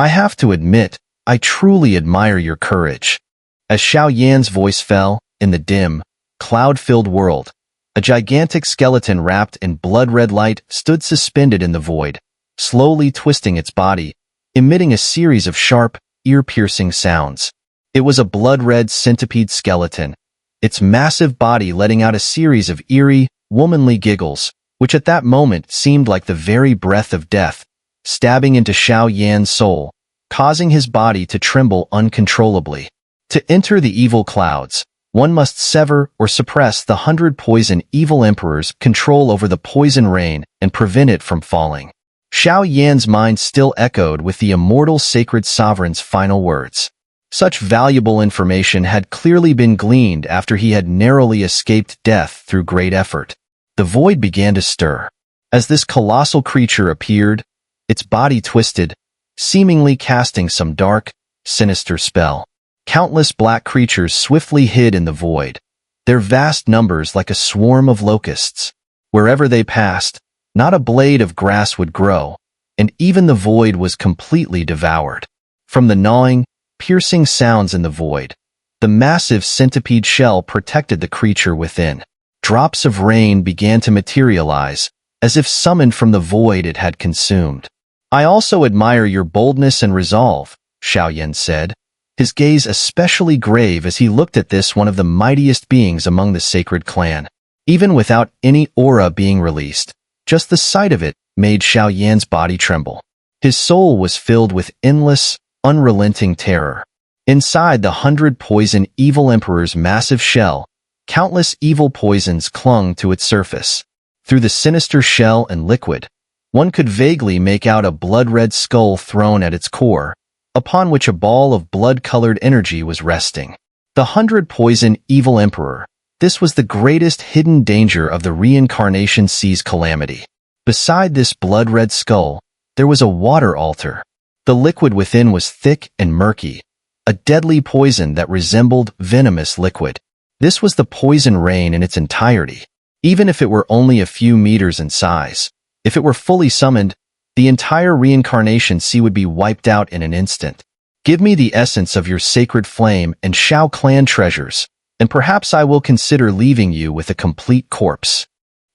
I have to admit, I truly admire your courage. As Xiao Yan's voice fell, in the dim, cloud-filled world, a gigantic skeleton wrapped in blood-red light stood suspended in the void, slowly twisting its body, emitting a series of sharp, ear-piercing sounds. It was a blood-red centipede skeleton, its massive body letting out a series of eerie, womanly giggles, which at that moment seemed like the very breath of death, stabbing into Xiao Yan's soul, causing his body to tremble uncontrollably. To enter the evil clouds, one must sever or suppress the 100 poison evil emperor's control over the poison rain and prevent it from falling. Xiao Yan's mind still echoed with the immortal sacred sovereign's final words. Such valuable information had clearly been gleaned after he had narrowly escaped death through great effort. The void began to stir. As this colossal creature appeared, its body twisted, seemingly casting some dark, sinister spell. Countless black creatures swiftly hid in the void, their vast numbers like a swarm of locusts. Wherever they passed, not a blade of grass would grow, and even the void was completely devoured. From the gnawing, piercing sounds in the void, the massive centipede shell protected the creature within. Drops of rain began to materialize, as if summoned from the void it had consumed. I also admire your boldness and resolve, Xiao Yan said, his gaze especially grave as he looked at this one of the mightiest beings among the sacred clan. Even without any aura being released, just the sight of it made Xiao Yan's body tremble. His soul was filled with endless, unrelenting terror. Inside the 100 poison evil emperor's massive shell, countless evil poisons clung to its surface. Through the sinister shell and liquid, one could vaguely make out a blood-red skull thrown at its core, upon which a ball of blood-colored energy was resting. The 100 poison evil emperor. This was the greatest hidden danger of the reincarnation sea's calamity. Beside this blood-red skull, there was a water altar. The liquid within was thick and murky, a deadly poison that resembled venomous liquid. This was the poison rain in its entirety, even if it were only a few meters in size. If it were fully summoned, the entire reincarnation sea would be wiped out in an instant. Give me the essence of your sacred flame and Xiao clan treasures, and perhaps I will consider leaving you with a complete corpse.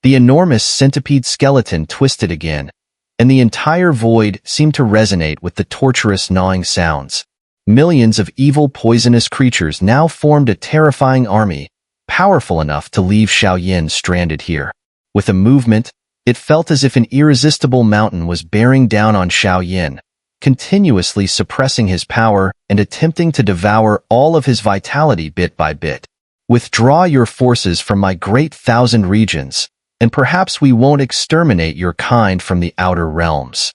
The enormous centipede skeleton twisted again, and the entire void seemed to resonate with the torturous gnawing sounds. Millions of evil poisonous creatures now formed a terrifying army, powerful enough to leave Xiao Yan stranded here. With a movement, it felt as if an irresistible mountain was bearing down on Xiao Yan, continuously suppressing his power and attempting to devour all of his vitality bit by bit. Withdraw your forces from my great 1,000 regions, and perhaps we won't exterminate your kind from the outer realms.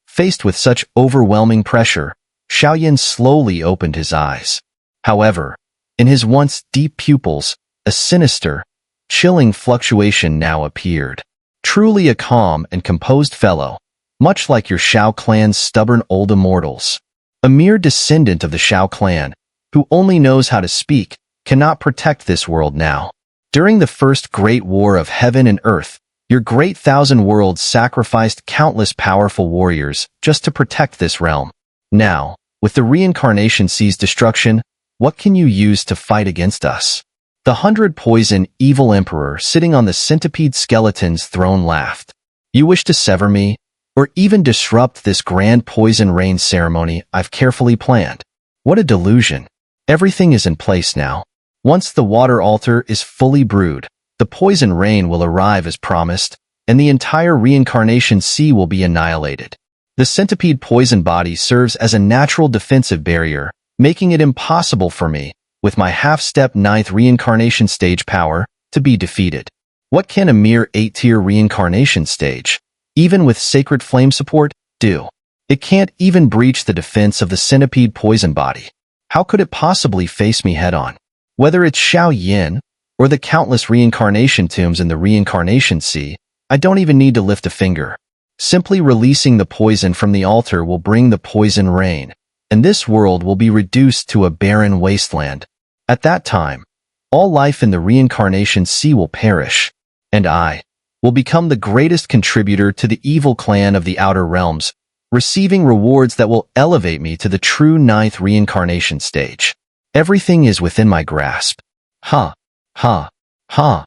Faced with such overwhelming pressure, Xiao Yan slowly opened his eyes. However, in his once deep pupils, a sinister, chilling fluctuation now appeared. Truly a calm and composed fellow, much like your Xiao clan's stubborn old immortals. A mere descendant of the Xiao clan, who only knows how to speak, cannot protect this world now. During the first great war of heaven and earth, your great 1,000 worlds sacrificed countless powerful warriors just to protect this realm. Now, with the reincarnation sea's destruction, what can you use to fight against us? The 100 poison evil emperor sitting on the centipede skeleton's throne laughed. You wish to sever me, or even disrupt this grand poison rain ceremony I've carefully planned? What a delusion. Everything is in place now. Once the water altar is fully brewed, the poison rain will arrive as promised, and the entire reincarnation sea will be annihilated. The centipede poison body serves as a natural defensive barrier, making it impossible for me, with my half-step 9th reincarnation stage power, to be defeated. What can a mere 8-tier reincarnation stage, even with sacred flame support, do? It can't even breach the defense of the centipede poison body. How could it possibly face me head-on? Whether it's Xiao Yan, or the countless reincarnation tombs in the reincarnation sea, I don't even need to lift a finger. Simply releasing the poison from the altar will bring the poison rain, and this world will be reduced to a barren wasteland. At that time, all life in the reincarnation sea will perish, and I will become the greatest contributor to the evil clan of the outer realms, receiving rewards that will elevate me to the true ninth reincarnation stage. Everything is within my grasp. Ha, ha, ha.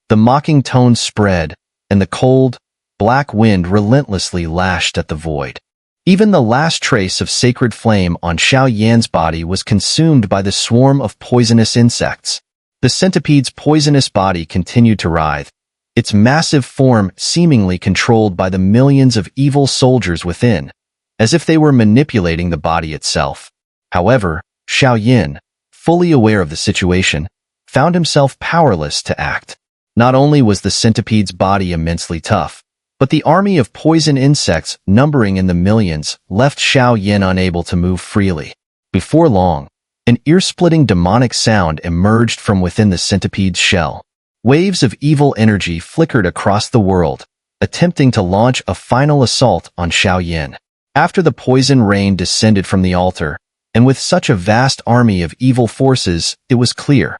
The mocking tones spread, and the cold, black wind relentlessly lashed at the void. Even the last trace of sacred flame on Xiao Yan's body was consumed by the swarm of poisonous insects. The centipede's poisonous body continued to writhe, its massive form seemingly controlled by the millions of evil soldiers within, as if they were manipulating the body itself. However, Xiao Yan, fully aware of the situation, found himself powerless to act. Not only was the centipede's body immensely tough, but the army of poison insects numbering in the millions left Xiao Yan unable to move freely. Before long, an ear-splitting demonic sound emerged from within the centipede's shell. Waves of evil energy flickered across the world, attempting to launch a final assault on Xiao Yan. After the poison rain descended from the altar, and with such a vast army of evil forces, it was clear.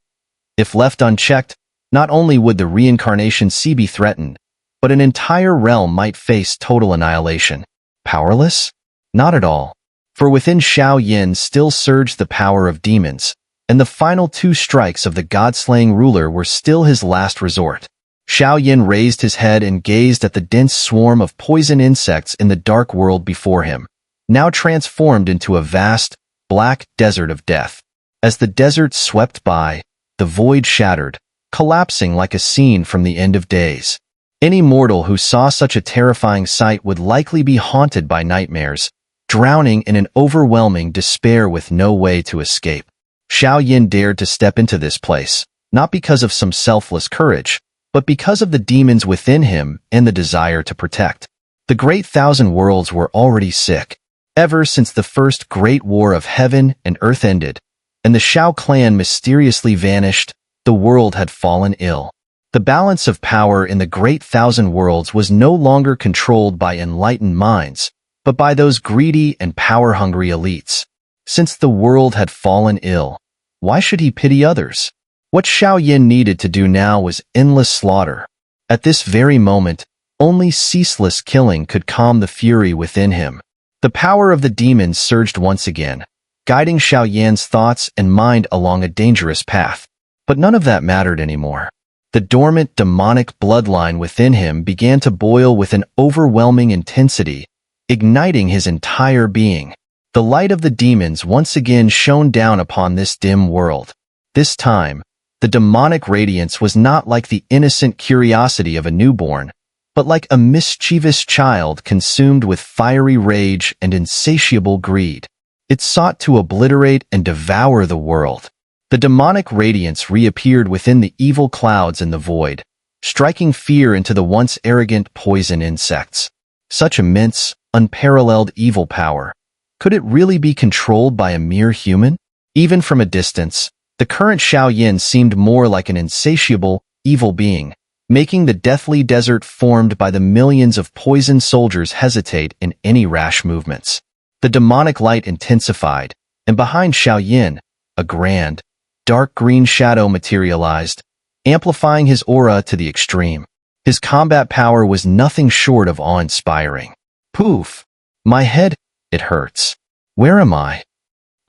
If left unchecked, not only would the reincarnation sea be threatened, but an entire realm might face total annihilation. Powerless? Not at all. For within Xiao Yan still surged the power of demons, and the final two strikes of the god-slaying ruler were still his last resort. Xiao Yan raised his head and gazed at the dense swarm of poison insects in the dark world before him, now transformed into a vast, black desert of death. As the desert swept by, the void shattered, collapsing like a scene from the end of days. Any mortal who saw such a terrifying sight would likely be haunted by nightmares, drowning in an overwhelming despair with no way to escape. Xiao Yan dared to step into this place, not because of some selfless courage, but because of the demons within him and the desire to protect. The Great Thousand Worlds were already sick. Ever since the first great war of heaven and earth ended, and the Xiao clan mysteriously vanished, the world had fallen ill. The balance of power in the Great Thousand Worlds was no longer controlled by enlightened minds, but by those greedy and power-hungry elites. Since the world had fallen ill, why should he pity others? What Xiao Yan needed to do now was endless slaughter. At this very moment, only ceaseless killing could calm the fury within him. The power of the demons surged once again, guiding Xiao Yan's thoughts and mind along a dangerous path. But none of that mattered anymore. The dormant demonic bloodline within him began to boil with an overwhelming intensity, igniting his entire being. The light of the demons once again shone down upon this dim world. This time, the demonic radiance was not like the innocent curiosity of a newborn, but like a mischievous child consumed with fiery rage and insatiable greed. It sought to obliterate and devour the world. The demonic radiance reappeared within the evil clouds in the void, striking fear into the once arrogant poison insects. Such immense, unparalleled evil power. Could it really be controlled by a mere human? Even from a distance, the current Xiao Yan seemed more like an insatiable, evil being, making the deathly desert formed by the millions of poison soldiers hesitate in any rash movements. The demonic light intensified, and behind Xiao Yan, a grand, dark green shadow materialized, amplifying his aura to the extreme. His combat power was nothing short of awe-inspiring. Poof! My head, it hurts. Where am I?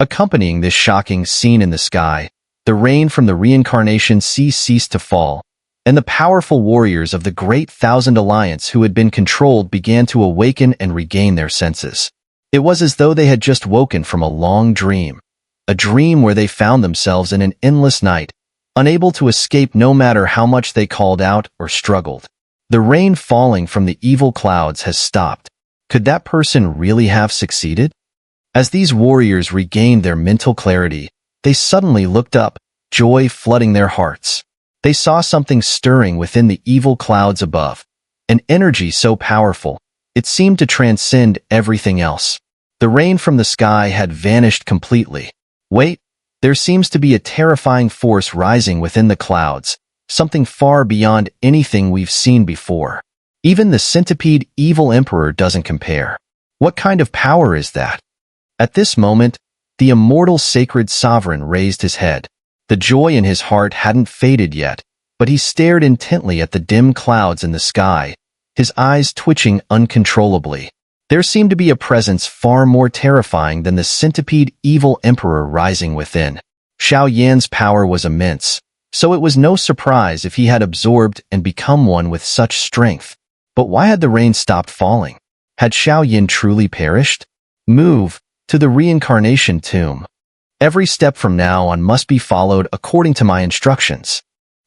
Accompanying this shocking scene in the sky, the rain from the reincarnation sea ceased to fall, and the powerful warriors of the Great Thousand Alliance who had been controlled began to awaken and regain their senses. It was as though they had just woken from a long dream. A dream where they found themselves in an endless night, unable to escape no matter how much they called out or struggled. The rain falling from the evil clouds has stopped. Could that person really have succeeded? As these warriors regained their mental clarity, they suddenly looked up, joy flooding their hearts. They saw something stirring within the evil clouds above, an energy so powerful, it seemed to transcend everything else. The rain from the sky had vanished completely. Wait, there seems to be a terrifying force rising within the clouds, something far beyond anything we've seen before. Even the centipede evil emperor doesn't compare. What kind of power is that? At this moment, the immortal sacred sovereign raised his head. The joy in his heart hadn't faded yet, but he stared intently at the dim clouds in the sky, his eyes twitching uncontrollably. There seemed to be a presence far more terrifying than the centipede evil emperor rising within. Xiao Yan's power was immense, so it was no surprise if he had absorbed and become one with such strength. But why had the rain stopped falling? Had Xiao Yan truly perished? Move to the reincarnation tomb. Every step from now on must be followed according to my instructions.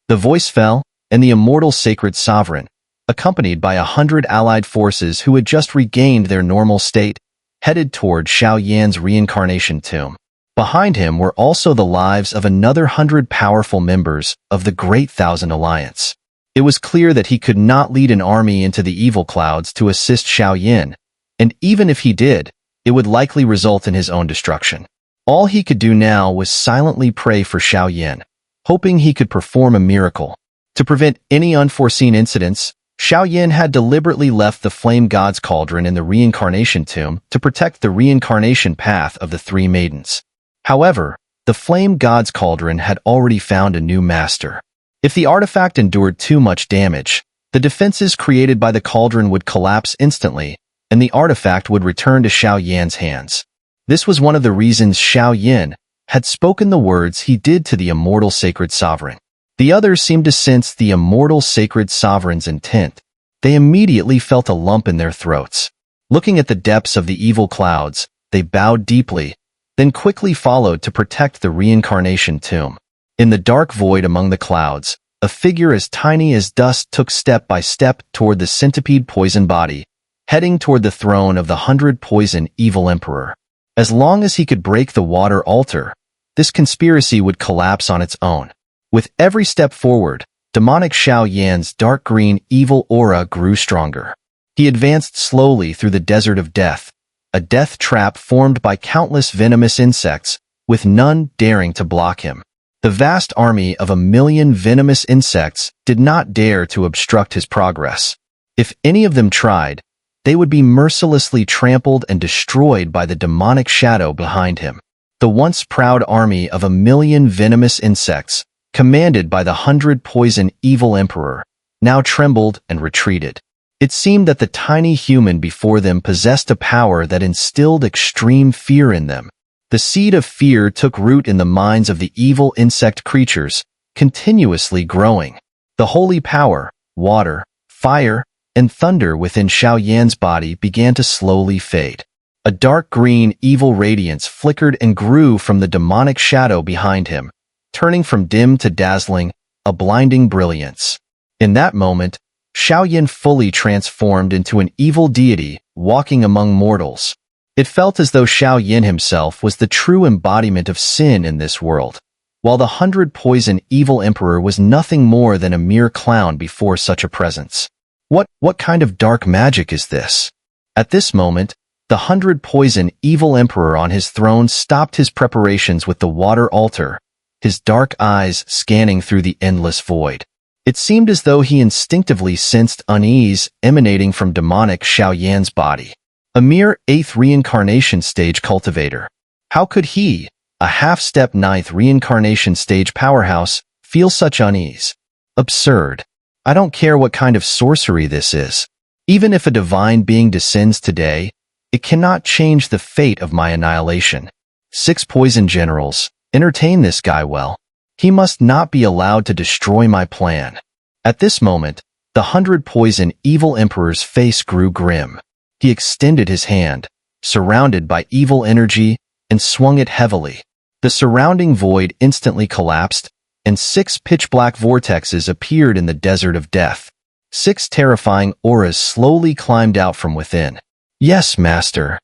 The voice fell, and the immortal sacred sovereign, accompanied by 100 allied forces who had just regained their normal state, headed toward Xiao Yan's reincarnation tomb. Behind him were also the lives of another 100 powerful members of the Great Thousand Alliance. It was clear that he could not lead an army into the evil clouds to assist Xiao Yan, and even if he did, it would likely result in his own destruction. All he could do now was silently pray for Xiao Yan, hoping he could perform a miracle. To prevent any unforeseen incidents, Xiao Yan had deliberately left the Flame God's cauldron in the reincarnation tomb to protect the reincarnation path of the three maidens. However, the Flame God's cauldron had already found a new master. If the artifact endured too much damage, the defenses created by the cauldron would collapse instantly, and the artifact would return to Xiao Yan's hands. This was one of the reasons Xiao Yan had spoken the words he did to the immortal sacred sovereign. The others seemed to sense the immortal sacred sovereign's intent. They immediately felt a lump in their throats. Looking at the depths of the evil clouds, they bowed deeply, then quickly followed to protect the reincarnation tomb. In the dark void among the clouds, a figure as tiny as dust took step by step toward the centipede poison body, heading toward the throne of the 100 poison evil emperor. As long as he could break the water altar, this conspiracy would collapse on its own. With every step forward, demonic Xiao Yan's dark green evil aura grew stronger. He advanced slowly through the desert of death, a death trap formed by countless venomous insects, with none daring to block him. The vast army of 1,000,000 venomous insects did not dare to obstruct his progress. If any of them tried, they would be mercilessly trampled and destroyed by the demonic shadow behind him. The once proud army of 1,000,000 venomous insects, commanded by the 100 poison evil emperor, now trembled and retreated. It seemed that the tiny human before them possessed a power that instilled extreme fear in them. The seed of fear took root in the minds of the evil insect creatures, continuously growing. The holy power, water, fire, and thunder within Xiao Yan's body began to slowly fade. A dark green evil radiance flickered and grew from the demonic shadow behind him, turning from dim to dazzling, a blinding brilliance. In that moment, Xiao Yan fully transformed into an evil deity walking among mortals. It felt as though Xiao Yan himself was the true embodiment of sin in this world, while the 100 poison evil emperor was nothing more than a mere clown before such a presence. What kind of dark magic is this? At this moment, the 100 poison evil emperor on his throne stopped his preparations with the water altar, his dark eyes scanning through the endless void. It seemed as though he instinctively sensed unease emanating from demonic Xiao Yan's body. A mere 8th reincarnation stage cultivator. How could he, a half-step 9th reincarnation stage powerhouse, feel such unease? Absurd. I don't care what kind of sorcery this is. Even if a divine being descends today, it cannot change the fate of my annihilation. 6 poison generals, entertain this guy well. He must not be allowed to destroy my plan. At this moment, the 100 poison evil emperor's face grew grim. He extended his hand, surrounded by evil energy, and swung it heavily. The surrounding void instantly collapsed, and 6 pitch-black vortexes appeared in the desert of death. 6 terrifying auras slowly climbed out from within. Yes, master.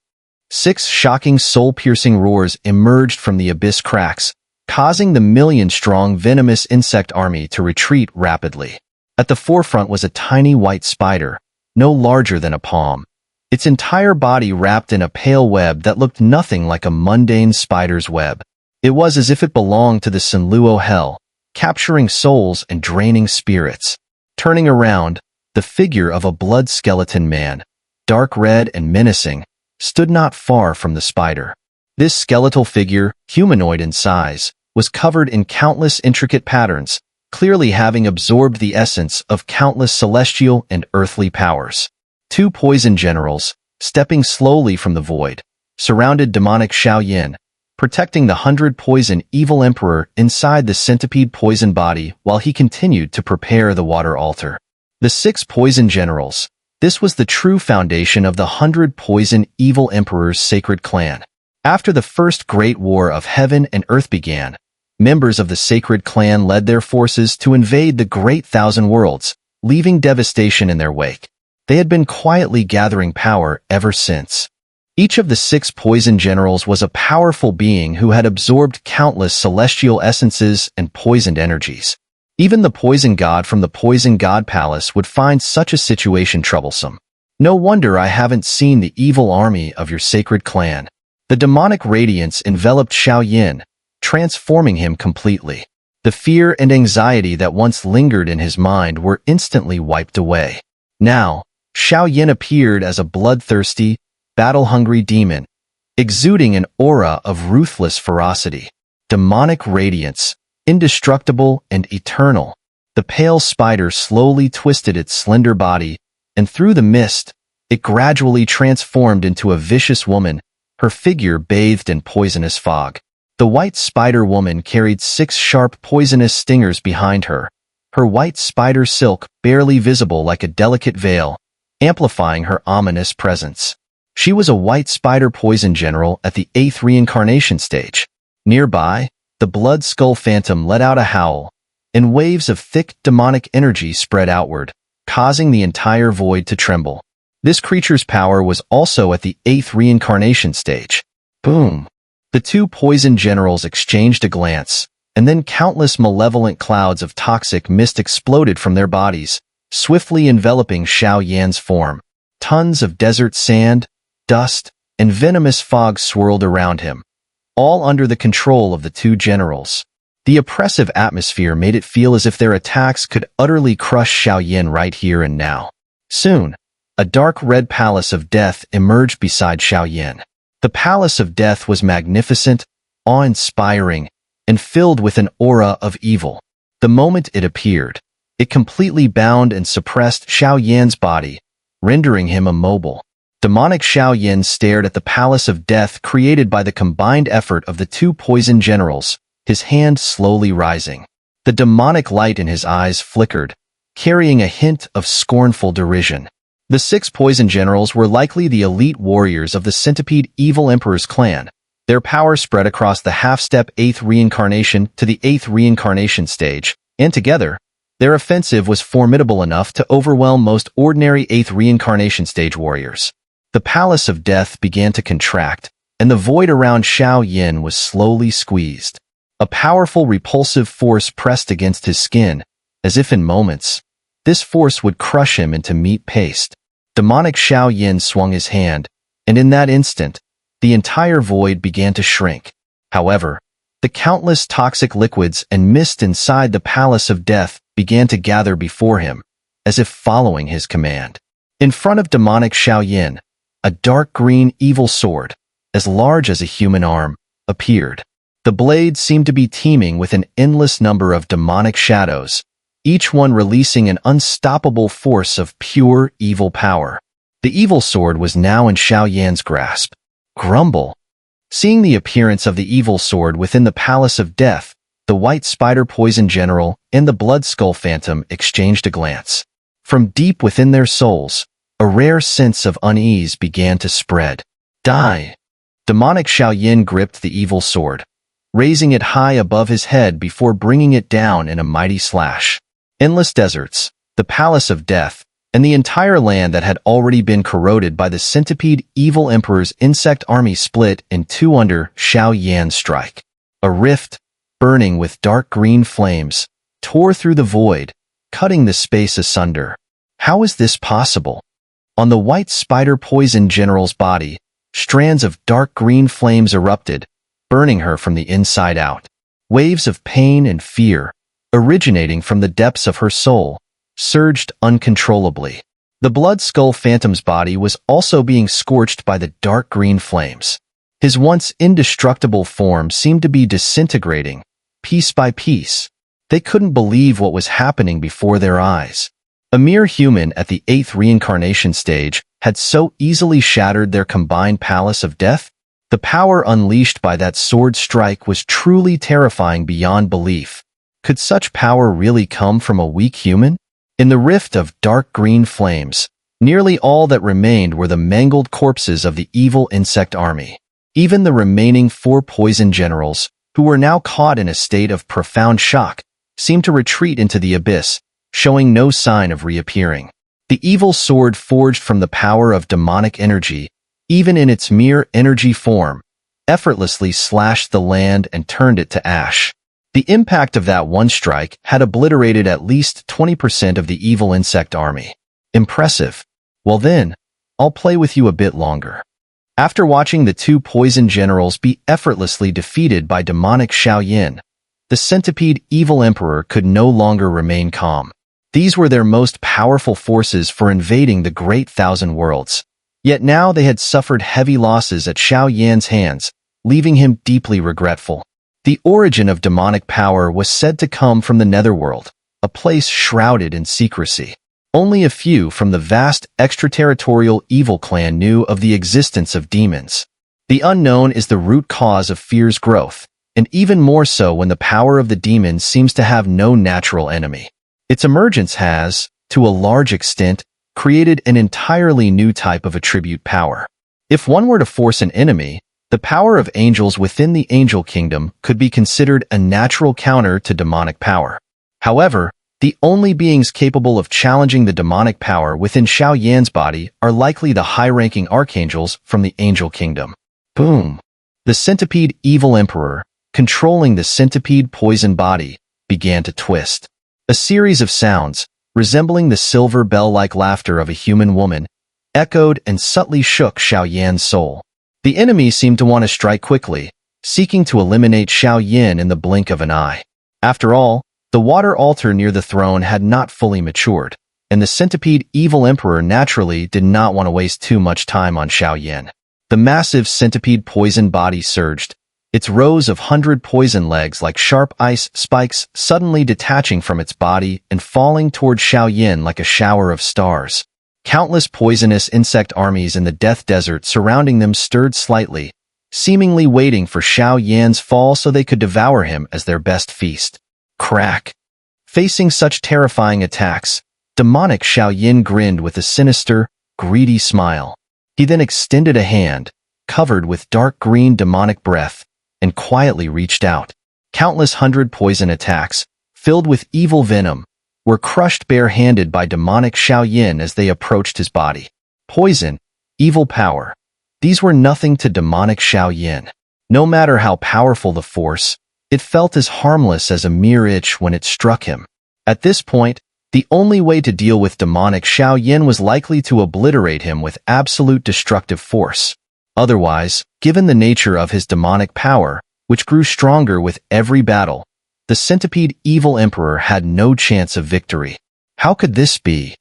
6 shocking soul-piercing roars emerged from the abyss cracks, causing the 1,000,000-strong venomous insect army to retreat rapidly. At the forefront was a tiny white spider, no larger than a palm, its entire body wrapped in a pale web that looked nothing like a mundane spider's web. It was as if it belonged to the Xun'er hell, capturing souls and draining spirits. Turning around, the figure of a blood skeleton man, dark red and menacing, stood not far from the spider. This skeletal figure, humanoid in size, was covered in countless intricate patterns, clearly having absorbed the essence of countless celestial and earthly powers. 2 poison generals, stepping slowly from the void, surrounded demonic Xiao, protecting the 100-poison evil emperor inside the centipede poison body while he continued to prepare the water altar. The 6 poison generals. This was the true foundation of the 100-poison evil emperor's sacred clan. After the first great war of heaven and earth began, members of the sacred clan led their forces to invade the great thousand worlds, leaving devastation in their wake. They had been quietly gathering power ever since. Each of the 6 poison generals was a powerful being who had absorbed countless celestial essences and poisoned energies. Even the poison god from the poison god palace would find such a situation troublesome. No wonder I haven't seen the evil army of your sacred clan. The demonic radiance enveloped Xiao, transforming him completely. The fear and anxiety that once lingered in his mind were instantly wiped away. Now, Xiao appeared as a bloodthirsty, battle-hungry demon, exuding an aura of ruthless ferocity. Demonic radiance, indestructible and eternal. The pale spider slowly twisted its slender body, and through the mist, it gradually transformed into a vicious woman, her figure bathed in poisonous fog. The white spider woman carried 6 sharp poisonous stingers behind her, her white spider silk barely visible like a delicate veil, amplifying her ominous presence. She was a white spider poison general at the 8th reincarnation stage. Nearby, the blood skull phantom let out a howl, and waves of thick demonic energy spread outward, causing the entire void to tremble. This creature's power was also at the 8th reincarnation stage. Boom! The 2 poison generals exchanged a glance, and then countless malevolent clouds of toxic mist exploded from their bodies, swiftly enveloping Xiao's form. Tons of desert sand, dust, and venomous fog swirled around him, all under the control of the 2 generals. The oppressive atmosphere made it feel as if their attacks could utterly crush Xiao right here and now. Soon, a dark red palace of death emerged beside Xiao. The palace of death was magnificent, awe-inspiring, and filled with an aura of evil. The moment it appeared, it completely bound and suppressed Xiao's body, rendering him immobile. Demonic Xiao stared at the palace of death created by the combined effort of the 2 poison generals, his hand slowly rising. The demonic light in his eyes flickered, carrying a hint of scornful derision. The 6 poison generals were likely the elite warriors of the centipede evil emperor's clan. Their power spread across the half-step 8th reincarnation to the 8th reincarnation stage, and together, their offensive was formidable enough to overwhelm most ordinary 8th reincarnation stage warriors. The palace of death began to contract, and the void around Xiao was slowly squeezed. A powerful repulsive force pressed against his skin, as if in moments, this force would crush him into meat paste. Demonic Xiao swung his hand, and in that instant, the entire void began to shrink. However, the countless toxic liquids and mist inside the palace of death began to gather before him, as if following his command. In front of demonic Xiao, a dark green evil sword, as large as a human arm, appeared. The blade seemed to be teeming with an endless number of demonic shadows, each one releasing an unstoppable force of pure evil power. The evil sword was now in Xiao's grasp. Grumble. Seeing the appearance of the evil sword within the palace of death, the white spider poison general and the blood skull phantom exchanged a glance. From deep within their souls, a rare sense of unease began to spread. Die! Demonic Xiao gripped the evil sword, raising it high above his head before bringing it down in a mighty slash. Endless deserts, the palace of death, and the entire land that had already been corroded by the centipede evil emperor's insect army split in 2 under Xiao's strike. A rift, burning with dark green flames, tore through the void, cutting the space asunder. How is this possible? On the white spider poison general's body, strands of dark green flames erupted, burning her from the inside out. Waves of pain and fear, originating from the depths of her soul, surged uncontrollably. The blood skull phantom's body was also being scorched by the dark green flames. His once indestructible form seemed to be disintegrating, piece by piece. They couldn't believe what was happening before their eyes. A mere human at the 8th reincarnation stage had so easily shattered their combined palace of death? The power unleashed by that sword strike was truly terrifying beyond belief. Could such power really come from a weak human? In the rift of dark green flames, nearly all that remained were the mangled corpses of the evil insect army. Even the remaining 4 poison generals, who were now caught in a state of profound shock, seemed to retreat into the abyss, showing no sign of reappearing. The evil sword forged from the power of demonic energy, even in its mere energy form, effortlessly slashed the land and turned it to ash. The impact of that one strike had obliterated at least 20% of the evil insect army. Impressive. Well then, I'll play with you a bit longer. After watching the 2 poison generals be effortlessly defeated by demonic Xiao, the centipede evil emperor could no longer remain calm. These were their most powerful forces for invading the Great Thousand Worlds. Yet now they had suffered heavy losses at Xiao's hands, leaving him deeply regretful. The origin of demonic power was said to come from the Netherworld, a place shrouded in secrecy. Only a few from the vast extraterritorial evil clan knew of the existence of demons. The unknown is the root cause of fear's growth, and even more so when the power of the demon seems to have no natural enemy. Its emergence has, to a large extent, created an entirely new type of attribute power. If one were to force an enemy, the power of angels within the angel kingdom could be considered a natural counter to demonic power. However, the only beings capable of challenging the demonic power within Xiao's body are likely the high-ranking archangels from the angel kingdom. Boom! The centipede evil emperor, controlling the centipede poison body, began to twist. A series of sounds, resembling the silver bell-like laughter of a human woman, echoed and subtly shook Xiao's soul. The enemy seemed to want to strike quickly, seeking to eliminate Xiao in the blink of an eye. After all, the water altar near the throne had not fully matured, and the centipede evil emperor naturally did not want to waste too much time on Xiao. The massive centipede poison body surged, its rows of 100 poison legs like sharp ice spikes suddenly detaching from its body and falling toward Xiao like a shower of stars. Countless poisonous insect armies in the death desert surrounding them stirred slightly, seemingly waiting for Xiao's fall so they could devour him as their best feast. Crack! Facing such terrifying attacks, demonic Xiao grinned with a sinister, greedy smile. He then extended a hand, covered with dark green demonic breath, and quietly reached out. Countless 100 poison attacks, filled with evil venom, were crushed bare-handed by demonic Xiao as they approached his body. Poison, evil power. These were nothing to demonic Xiao. No matter how powerful the force, it felt as harmless as a mere itch when it struck him. At this point, the only way to deal with demonic Xiao was likely to obliterate him with absolute destructive force. Otherwise, given the nature of his demonic power, which grew stronger with every battle, the centipede evil emperor had no chance of victory. How could this be?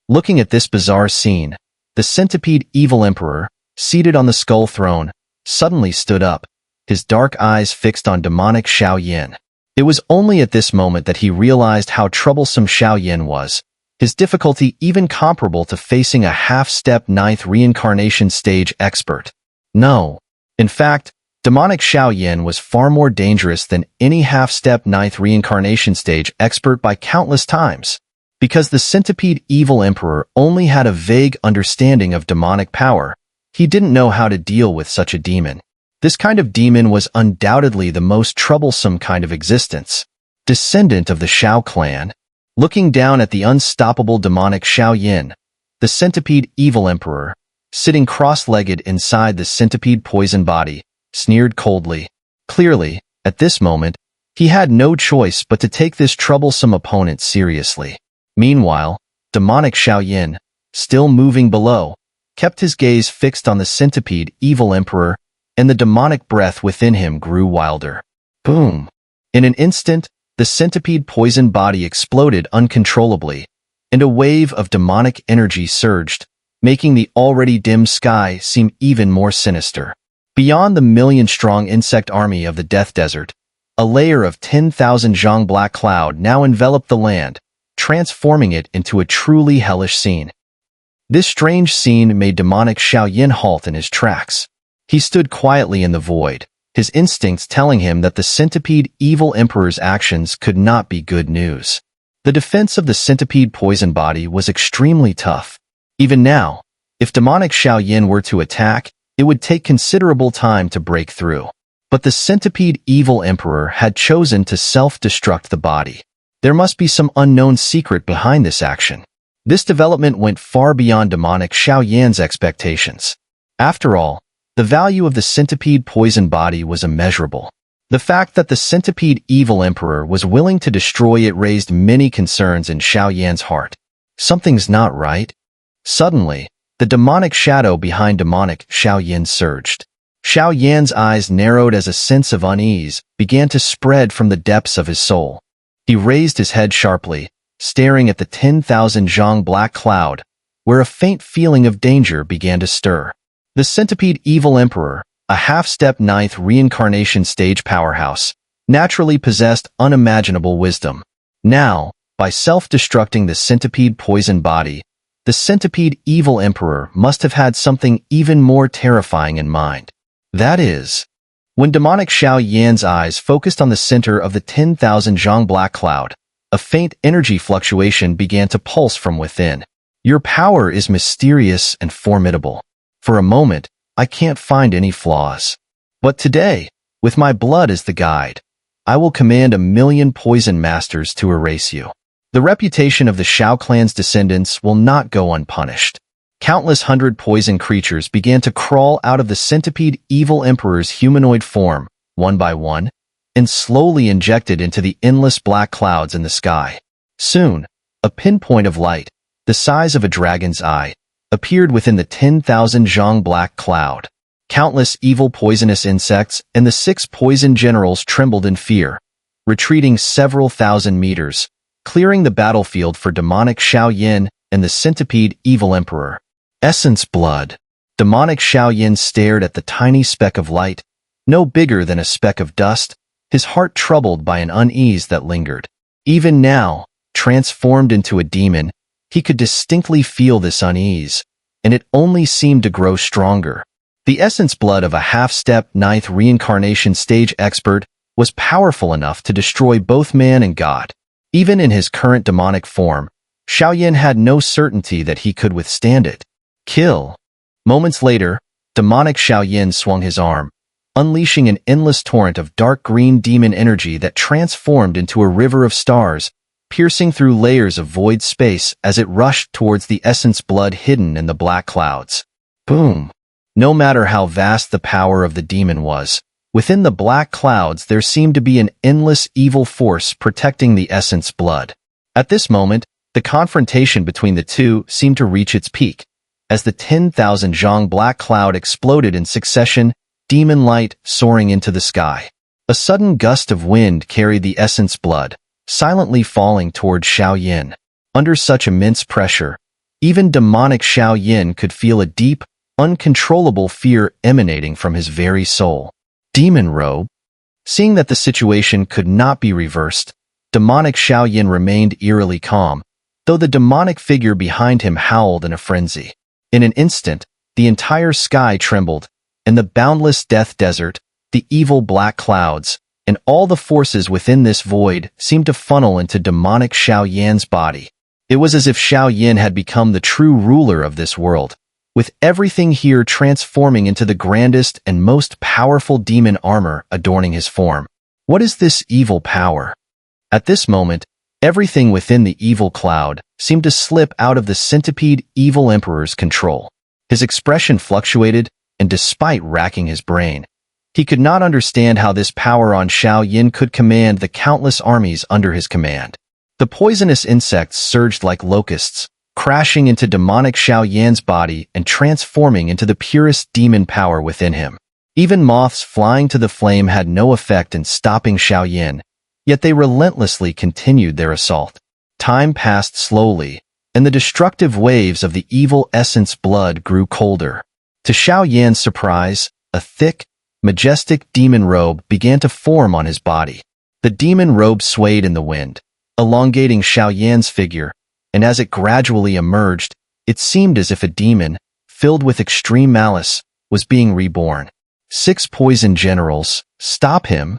Looking at this bizarre scene, the centipede evil emperor, seated on the skull throne, suddenly stood up, his dark eyes fixed on demonic Xiao. It was only at this moment that he realized how troublesome Xiao was, his difficulty even comparable to facing a half-step 9th reincarnation stage expert. No. In fact, demonic Xiao was far more dangerous than any half-step 9th reincarnation stage expert by countless times. Because the centipede evil emperor only had a vague understanding of demonic power, he didn't know how to deal with such a demon. This kind of demon was undoubtedly the most troublesome kind of existence. Descendant of the Xiao clan, looking down at the unstoppable demonic Xiao, the centipede evil emperor, sitting cross-legged inside the centipede poison body, sneered coldly. Clearly, at this moment, he had no choice but to take this troublesome opponent seriously. Meanwhile, demonic Xiao, still moving below, kept his gaze fixed on the centipede evil emperor, and the demonic breath within him grew wilder. Boom! In an instant, the centipede poison body exploded uncontrollably, and a wave of demonic energy surged, making the already dim sky seem even more sinister. Beyond the million-strong insect army of the Death Desert, a layer of 10,000 zhang black cloud now enveloped the land, transforming it into a truly hellish scene. This strange scene made demonic Xiao Yan halt in his tracks. He stood quietly in the void, his instincts telling him that the centipede evil emperor's actions could not be good news. The defense of the centipede poison body was extremely tough. Even now, if demonic Xiao Yan were to attack, it would take considerable time to break through. But the centipede evil emperor had chosen to self-destruct the body. There must be some unknown secret behind this action. This development went far beyond demonic Xiao Yan's expectations. After all, the value of the centipede poison body was immeasurable. The fact that the centipede evil emperor was willing to destroy it raised many concerns in Xiao Yan's heart. Something's not right. Suddenly, the demonic shadow behind demonic Xiao Yan surged. Xiao Yan's eyes narrowed as a sense of unease began to spread from the depths of his soul. He raised his head sharply, staring at the 10,000 zhang black cloud, where a faint feeling of danger began to stir. The centipede evil emperor, a half-step ninth reincarnation stage powerhouse, naturally possessed unimaginable wisdom. Now, by self-destructing the centipede poison body, the centipede evil emperor must have had something even more terrifying in mind. That is, when demonic Xiao Yan's eyes focused on the center of the 10,000 zhang black cloud, a faint energy fluctuation began to pulse from within. Your power is mysterious and formidable. For a moment, I can't find any flaws. But today, with my blood as the guide, I will command 1,000,000 poison masters to erase you. The reputation of the Xiao clan's descendants will not go unpunished. Countless hundred poison creatures began to crawl out of the centipede evil emperor's humanoid form, one by one, and slowly injected into the endless black clouds in the sky. Soon, a pinpoint of light, the size of a dragon's eye, appeared within the 10,000 zhang black cloud. Countless evil poisonous insects and the 6 poison generals trembled in fear, retreating several thousand meters, clearing the battlefield for demonic Xiao Yan and the centipede evil emperor. Essence blood. Demonic Xiao Yan stared at the tiny speck of light, no bigger than a speck of dust, his heart troubled by an unease that lingered. Even now, transformed into a demon, he could distinctly feel this unease, and it only seemed to grow stronger. The essence blood of a half-step ninth reincarnation stage expert was powerful enough to destroy both man and god. Even in his current demonic form, Xiao Yan had no certainty that he could withstand it. Kill. Moments later, demonic Xiao Yan swung his arm, unleashing an endless torrent of dark green demon energy that transformed into a river of stars, piercing through layers of void space as it rushed towards the essence blood hidden in the black clouds. Boom. No matter how vast the power of the demon was, within the black clouds there seemed to be an endless evil force protecting the essence blood. At this moment, the confrontation between the two seemed to reach its peak. As the 10,000 zhang black cloud exploded in succession, demon light soaring into the sky. A sudden gust of wind carried the essence blood, silently falling toward Xiao Yan. Under such immense pressure, even demonic Xiao Yan could feel a deep, uncontrollable fear emanating from his very soul. Demon robe. Seeing that the situation could not be reversed, demonic Xiao Yan remained eerily calm, though the demonic figure behind him howled in a frenzy. In an instant, the entire sky trembled, and the boundless death desert, the evil black clouds, and all the forces within this void seemed to funnel into demonic Xiao Yan's body. It was as if Xiao Yan had become the true ruler of this world, with everything here transforming into the grandest and most powerful demon armor adorning his form. What is this evil power? At this moment, everything within the evil cloud seemed to slip out of the centipede evil emperor's control. His expression fluctuated, and despite racking his brain, he could not understand how this power on Xiao Yan could command the countless armies under his command. The poisonous insects surged like locusts, crashing into demonic Xiao Yan's body and transforming into the purest demon power within him. Even moths flying to the flame had no effect in stopping Xiao Yan, yet they relentlessly continued their assault. Time passed slowly, and the destructive waves of the evil essence blood grew colder. To Xiao Yan's surprise, a thick, majestic demon robe began to form on his body. The demon robe swayed in the wind, elongating Xiao Yan's figure, and as it gradually emerged, It seemed as if a demon, filled with extreme malice, was being reborn. 6 poison generals, stop him.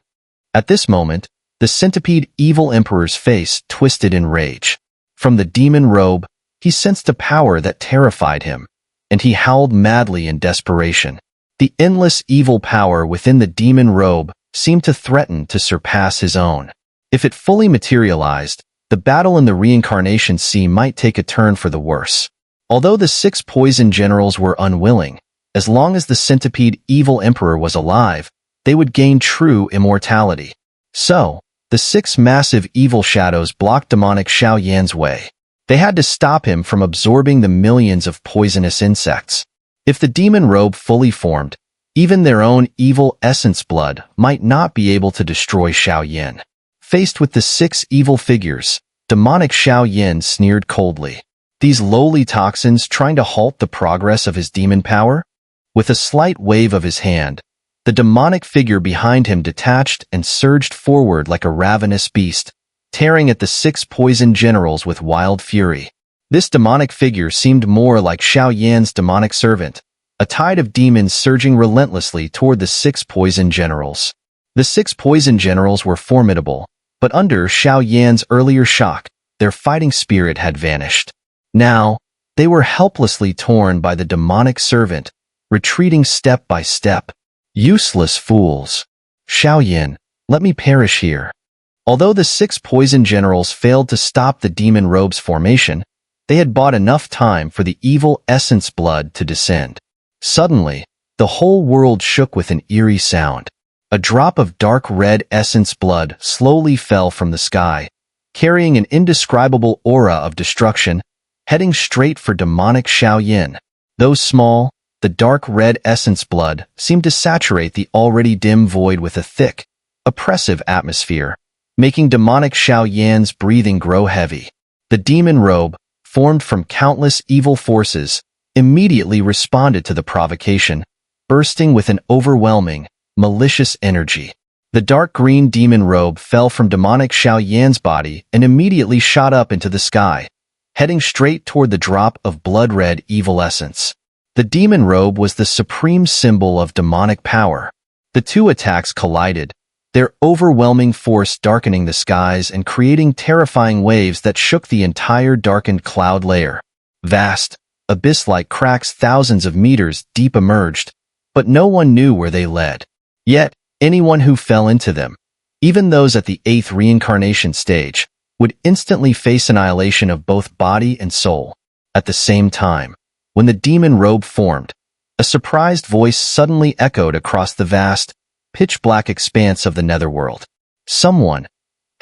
At this moment, the centipede evil emperor's face twisted in rage. From the demon robe, he sensed a power that terrified him, and he howled madly in desperation. The endless evil power within the demon robe seemed to threaten to surpass his own. If it fully materialized, the battle in the reincarnation sea might take a turn for the worse. Although the 6 poison generals were unwilling, as long as the centipede evil emperor was alive, they would gain true immortality. So, the 6 massive evil shadows blocked demonic Xiao Yan's way. They had to stop him from absorbing the millions of poisonous insects. If the demon robe fully formed, even their own evil essence blood might not be able to destroy Xiao Yan. Faced with the 6 evil figures, demonic Xiao Yan sneered coldly. These lowly toxins trying to halt the progress of his demon power? With a slight wave of his hand, the demonic figure behind him detached and surged forward like a ravenous beast, tearing at the 6 poison generals with wild fury. This demonic figure seemed more like Xiao Yan's demonic servant, a tide of demons surging relentlessly toward the 6 poison generals. The 6 poison generals were formidable, but under Xiao Yan's earlier shock, their fighting spirit had vanished. Now, they were helplessly torn by the demonic servant, retreating step by step. Useless fools. Xiao Yan, let me perish here. Although the 6 poison generals failed to stop the demon robe's formation, they had bought enough time for the evil essence blood to descend. Suddenly, the whole world shook with an eerie sound. A drop of dark red essence blood slowly fell from the sky, carrying an indescribable aura of destruction, heading straight for demonic Xiao Yan. Though small, the dark red essence blood seemed to saturate the already dim void with a thick, oppressive atmosphere, making demonic Xiao Yan's breathing grow heavy. The demon robe, formed from countless evil forces, immediately responded to the provocation, bursting with an overwhelming, malicious energy. The dark green demon robe fell from demonic Xiao Yan's body and immediately shot up into the sky, heading straight toward the drop of blood-red evil essence. The demon robe was the supreme symbol of demonic power. The 2 attacks collided, their overwhelming force darkening the skies and creating terrifying waves that shook the entire darkened cloud layer. Vast, abyss-like cracks thousands of meters deep emerged, but no one knew where they led. Yet, anyone who fell into them, even those at the 8th reincarnation stage, would instantly face annihilation of both body and soul. At the same time, when the demon robe formed, a surprised voice suddenly echoed across the vast, pitch-black expanse of the netherworld. Someone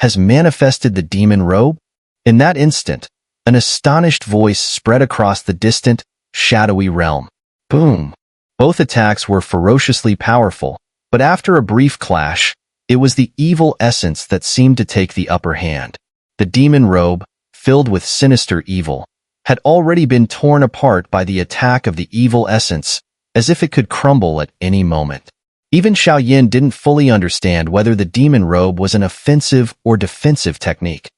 has manifested the demon robe? In that instant, an astonished voice spread across the distant, shadowy realm. Boom! Both attacks were ferociously powerful, but after a brief clash, it was the evil essence that seemed to take the upper hand. The demon robe, filled with sinister evil, had already been torn apart by the attack of the evil essence, as if it could crumble at any moment. Even Xiao Yan didn't fully understand whether the demon robe was an offensive or defensive technique,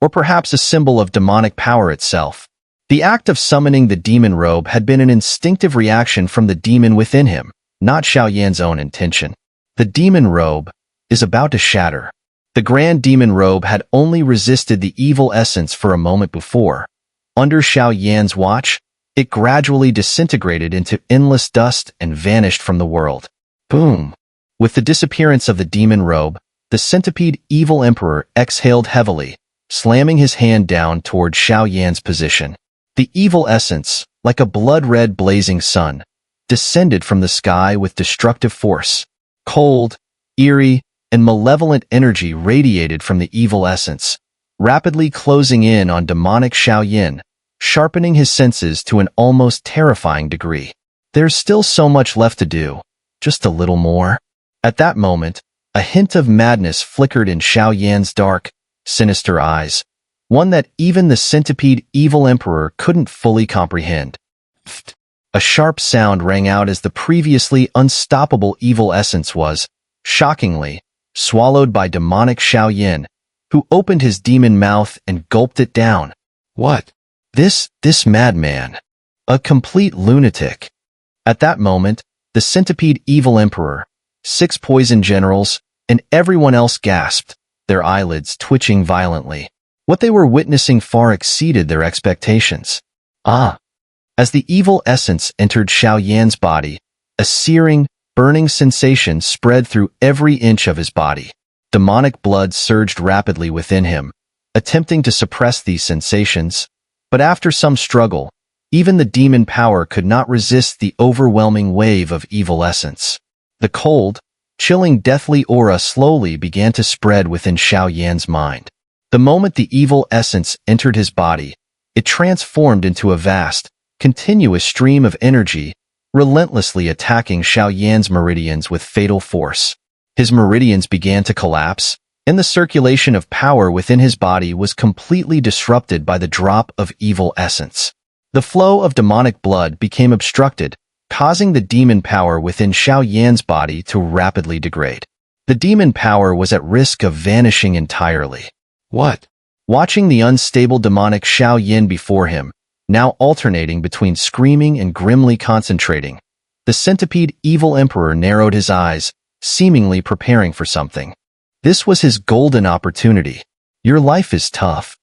or perhaps a symbol of demonic power itself. The act of summoning the demon robe had been an instinctive reaction from the demon within him, not Xiao Yan's own intention. The demon robe is about to shatter. The grand demon robe had only resisted the evil essence for a moment before. Under Xiao Yan's watch, it gradually disintegrated into endless dust and vanished from the world. Boom! With the disappearance of the demon robe, the centipede evil emperor exhaled heavily, slamming his hand down toward Xiao Yan's position. The evil essence, like a blood-red blazing sun, descended from the sky with destructive force. Cold, eerie, and malevolent energy radiated from the evil essence, rapidly closing in on demonic Xiao Yan, sharpening his senses to an almost terrifying degree. There's still so much left to do, just a little more. At that moment, a hint of madness flickered in Xiao Yan's dark, sinister eyes, one that even the centipede evil emperor couldn't fully comprehend. Pfft. A sharp sound rang out as the previously unstoppable evil essence was, shockingly, swallowed by demonic Xiao Yan, who opened his demon mouth and gulped it down. What? This madman. A complete lunatic. At that moment, the centipede evil emperor, 6 poison generals, and everyone else gasped, their eyelids twitching violently. What they were witnessing far exceeded their expectations. As the evil essence entered Xiao Yan's body, a searing, burning sensation spread through every inch of his body. Demonic blood surged rapidly within him, attempting to suppress these sensations. But after some struggle, even the demon power could not resist the overwhelming wave of evil essence. The cold, chilling deathly aura slowly began to spread within Xiao Yan's mind. The moment the evil essence entered his body, it transformed into a vast, continuous stream of energy, relentlessly attacking Xiao Yan's meridians with fatal force. His meridians began to collapse, and the circulation of power within his body was completely disrupted by the drop of evil essence. The flow of demonic blood became obstructed, causing the demon power within Xiao Yan's body to rapidly degrade. The demon power was at risk of vanishing entirely. What? Watching the unstable demonic Xiao Yan before him, now alternating between screaming and grimly concentrating, the centipede evil emperor narrowed his eyes, seemingly preparing for something. This was his golden opportunity. Your life is tough.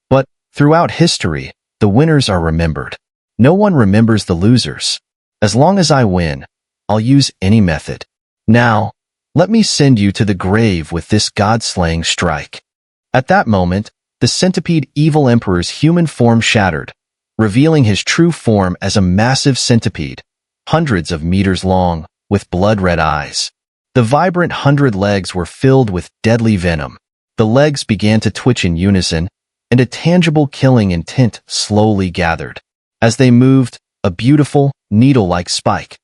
But, throughout history, the winners are remembered. No one remembers the losers. As long as I win, I'll use any method. Now, let me send you to the grave with this god-slaying strike. At that moment, the centipede evil emperor's human form shattered, revealing his true form as a massive centipede, hundreds of meters long, with blood-red eyes. The vibrant 100 legs were filled with deadly venom. The legs began to twitch in unison, and a tangible killing intent slowly gathered. As they moved, a beautiful, needle-like spike,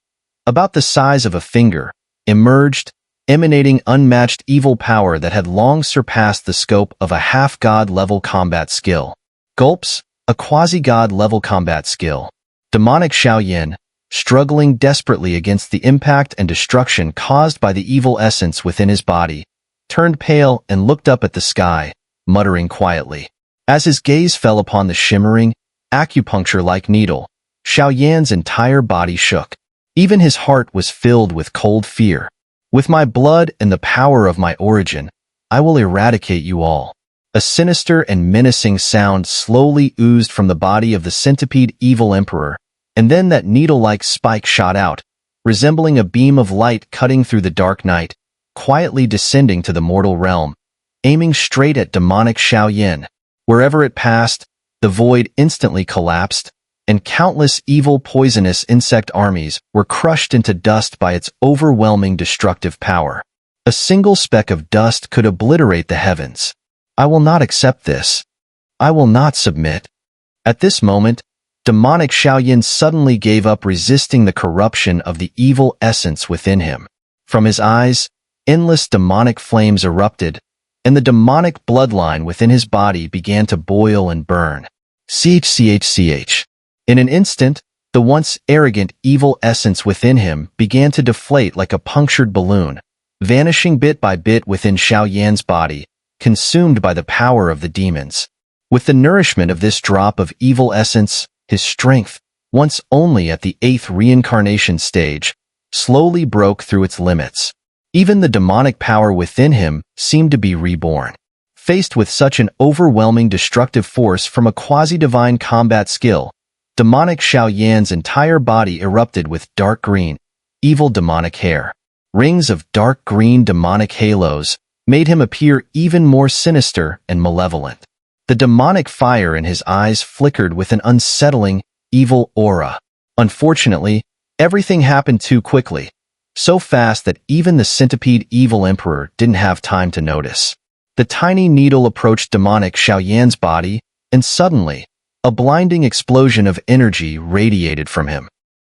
about the size of a finger, emerged, emanating unmatched evil power that had long surpassed the scope of a half-god level combat skill. Gulps, a quasi-god level combat skill. Demonic Xiao Yan, struggling desperately against the impact and destruction caused by the evil essence within his body, turned pale and looked up at the sky, muttering quietly. As his gaze fell upon the shimmering, acupuncture-like needle, Xiao Yan's entire body shook. Even his heart was filled with cold fear. With my blood and the power of my origin, I will eradicate you all. A sinister and menacing sound slowly oozed from the body of the centipede evil emperor, and then that needle-like spike shot out, resembling a beam of light cutting through the dark night, quietly descending to the mortal realm, aiming straight at demonic Xiao Yan. Wherever it passed, the void instantly collapsed, and countless evil poisonous insect armies were crushed into dust by its overwhelming destructive power. A single speck of dust could obliterate the heavens. I will not accept this. I will not submit. At this moment, demonic Xiao Yan suddenly gave up resisting the corruption of the evil essence within him. From his eyes, endless demonic flames erupted, and the demonic bloodline within his body began to boil and burn. Ch. In an instant, the once arrogant evil essence within him began to deflate like a punctured balloon, vanishing bit by bit within Xiao Yan's body, consumed by the power of the demons. With the nourishment of this drop of evil essence, his strength, once only at the 8th reincarnation stage, slowly broke through its limits. Even the demonic power within him seemed to be reborn. Faced with such an overwhelming destructive force from a quasi-divine combat skill, demonic Xiao Yan's entire body erupted with dark green, evil demonic hair. Rings of dark green demonic halos made him appear even more sinister and malevolent. The demonic fire in his eyes flickered with an unsettling, evil aura. Unfortunately, everything happened too quickly, so fast that even the centipede evil emperor didn't have time to notice. The tiny needle approached demonic Xiao Yan's body, and suddenly, a blinding explosion of energy radiated from him.